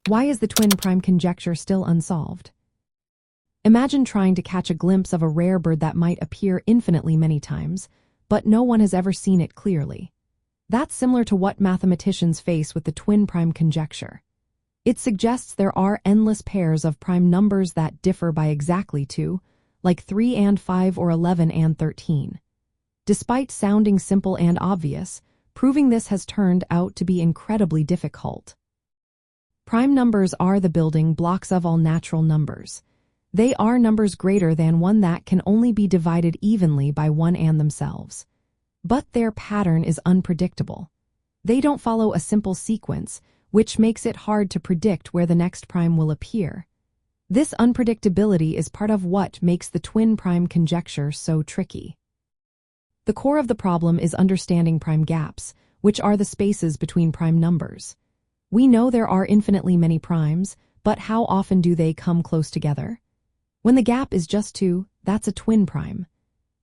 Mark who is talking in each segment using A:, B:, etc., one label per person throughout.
A: Why is the twin prime conjecture still unsolved? Imagine trying to catch a glimpse of a rare bird that might appear infinitely many times, but no one has ever seen it clearly. That's similar to what mathematicians face with the twin prime conjecture. It suggests there are endless pairs of prime numbers that differ by exactly 2, like 3 and 5 or 11 and 13. Despite sounding simple and obvious, proving this has turned out to be incredibly difficult. Prime numbers are the building blocks of all natural numbers. They are numbers greater than 1 that can only be divided evenly by 1 and themselves. But their pattern is unpredictable. They don't follow a simple sequence, which makes it hard to predict where the next prime will appear. This unpredictability is part of what makes the twin prime conjecture so tricky. The core of the problem is understanding prime gaps, which are the spaces between prime numbers. We know there are infinitely many primes, but how often do they come close together? When the gap is just 2, that's a twin prime.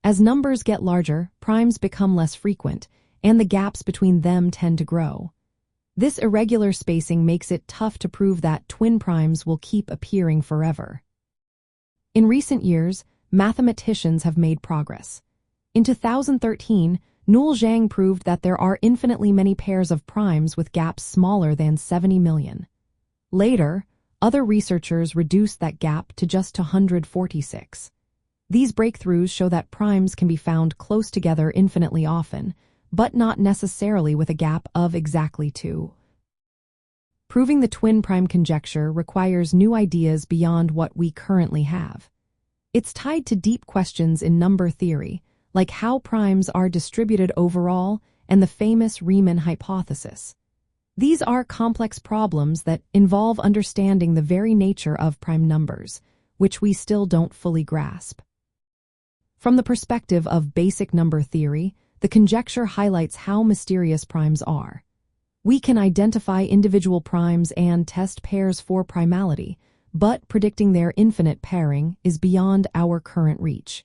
A: As numbers get larger, primes become less frequent, and the gaps between them tend to grow. This irregular spacing makes it tough to prove that twin primes will keep appearing forever. In recent years, mathematicians have made progress. In 2013, Null Zhang proved that there are infinitely many pairs of primes with gaps smaller than 70 million. Later, other researchers reduced that gap to just 146. These breakthroughs show that primes can be found close together infinitely often, but not necessarily with a gap of exactly 2. Proving the twin prime conjecture requires new ideas beyond what we currently have. It's tied to deep questions in number theory, like how primes are distributed overall and the famous Riemann hypothesis. These are complex problems that involve understanding the very nature of prime numbers, which we still don't fully grasp. From the perspective of basic number theory, the conjecture highlights how mysterious primes are. We can identify individual primes and test pairs for primality, but predicting their infinite pairing is beyond our current reach.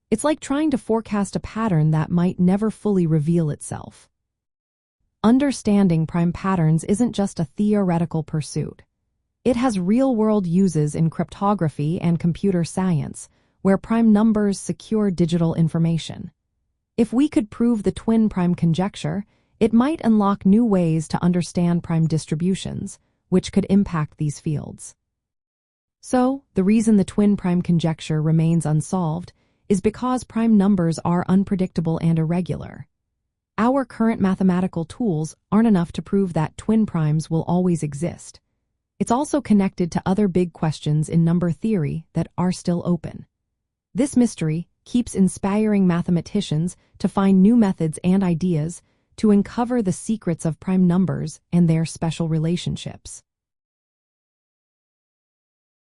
A: It's like trying to forecast a pattern that might never fully reveal itself. Understanding prime patterns isn't just a theoretical pursuit. It has real-world uses in cryptography and computer science, where prime numbers secure digital information. If we could prove the twin prime conjecture, it might unlock new ways to understand prime distributions, which could impact these fields. So, the reason the twin prime conjecture remains unsolved is because prime numbers are unpredictable and irregular. Our current mathematical tools aren't enough to prove that twin primes will always exist. It's also connected to other big questions in number theory that are still open. This mystery keeps inspiring mathematicians to find new methods and ideas to uncover the secrets of prime numbers and their special relationships.